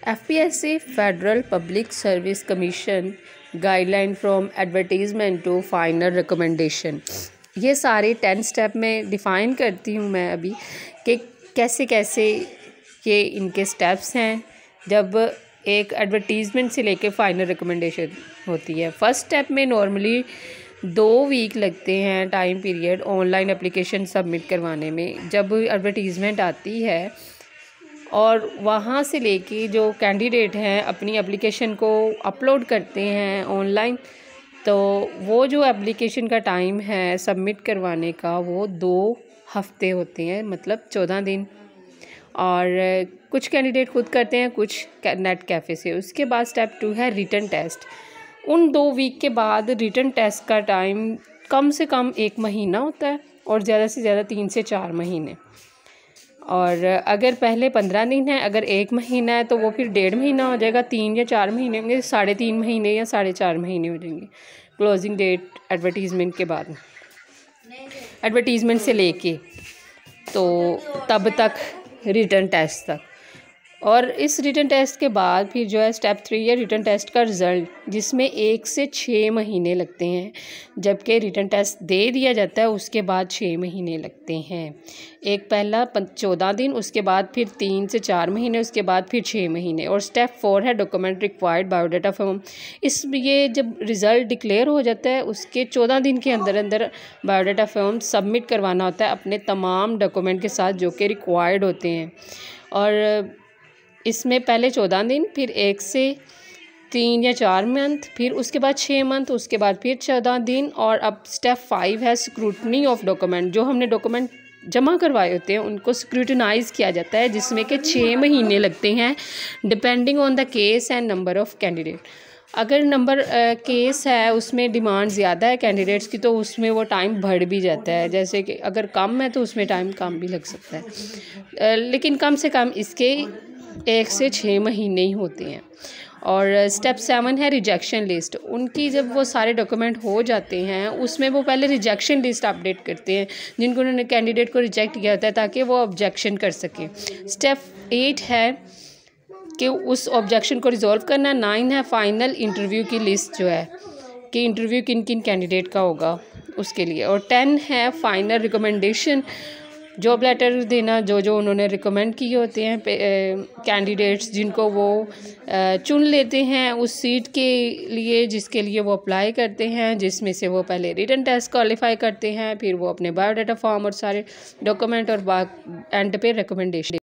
FPSC federal public service commission guideline from advertisement to final recommendation. ये सारे 10 step में define करती हूँ मैं अभी कि कैसे कैसे ये इनके स्टेप्स हैं जब एक एडवर्टीज़मेंट से लेके फ़ाइनल रिकमेंडेशन होती है। फर्स्ट स्टेप में नॉर्मली 2 वीक लगते हैं time period online application submit करवाने में। जब एडवर्टीज़मेंट आती है और वहाँ से लेके जो कैंडिडेट हैं अपनी एप्लीकेशन को अपलोड करते हैं ऑनलाइन, तो वो जो एप्लीकेशन का टाइम है सबमिट करवाने का वो 2 हफ्ते होते हैं, मतलब 14 दिन। और कुछ कैंडिडेट खुद करते हैं, कुछ नेट कैफ़े से। उसके बाद स्टेप 2 है रिटन टेस्ट। उन 2 वीक के बाद रिटन टेस्ट का टाइम कम से कम 1 महीना होता है और ज़्यादा से ज़्यादा 3 से 4 महीने। और अगर पहले 15 दिन है, अगर 1 महीना है तो वो फिर 1.5 महीना हो जाएगा। 3 या 4 महीने होंगे, 3.5 महीने या 4.5 महीने हो जाएंगे क्लोजिंग डेट एडवर्टीज़मेंट के बाद, एडवर्टीज़मेंट से लेके तो तब तक रिटन टेस्ट तक। और इस रिटन टेस्ट के बाद फिर जो है स्टेप 3 है रिटन टेस्ट का रिज़ल्ट, जिसमें 1 से 6 महीने लगते हैं। जबकि रिटन टेस्ट दे दिया जाता है उसके बाद 6 महीने लगते हैं। एक पहला 14 दिन, उसके बाद फिर 3 से 4 महीने, उसके बाद फिर 6 महीने। और स्टेप 4 है डॉक्यूमेंट रिक्वायर्ड बायोडाटा फॉर्म। ये जब रिज़ल्ट डिक्लेयर हो जाता है उसके 14 दिन के अंदर अंदर बायोडाटा फॉर्म सबमिट करवाना होता है अपने तमाम डॉक्यूमेंट के साथ जो कि रिक्वायर्ड होते हैं। और इसमें पहले 14 दिन, फिर 1 से 3 या 4 मंथ, फिर उसके बाद 6 मंथ, उसके बाद फिर 14 दिन। और अब स्टेप 5 है स्क्रूटनी ऑफ डॉक्यूमेंट। जो हमने डॉक्यूमेंट जमा करवाए होते हैं उनको स्क्रूटनाइज़ किया जाता है, जिसमें कि 6 महीने लगते हैं depending on the case and number of candidate. अगर नंबर केस है उसमें डिमांड ज़्यादा है कैंडिडेट्स की तो उसमें वो टाइम बढ़ भी जाता है। जैसे कि अगर कम है तो उसमें टाइम कम भी लग सकता है, लेकिन कम से कम इसके 1 से 6 महीने ही होते हैं। और स्टेप 7 है रिजेक्शन लिस्ट। उनकी जब वो सारे डॉक्यूमेंट हो जाते हैं उसमें वो पहले रिजेक्शन लिस्ट अपडेट करते हैं जिनको उन्होंने कैंडिडेट को रिजेक्ट किया होता है, ताकि वो ऑब्जेक्शन कर सकें। स्टेप 8 है कि उस ऑब्जेक्शन को रिजॉल्व करना। 9 है फाइनल इंटरव्यू की लिस्ट, जो है कि इंटरव्यू किन किन कैंडिडेट का होगा उसके लिए। और 10 है फाइनल रिकमेंडेशन, जॉब लेटर देना जो उन्होंने रिकमेंड किए होते हैं कैंडिडेट्स, जिनको वो चुन लेते हैं उस सीट के लिए जिसके लिए वो अप्लाई करते हैं, जिसमें से वो पहले रिटन टेस्ट क्वालिफाई करते हैं, फिर वो अपने बायोडाटा फॉर्म और सारे डॉक्यूमेंट और एंड पे रिकमेंडेशन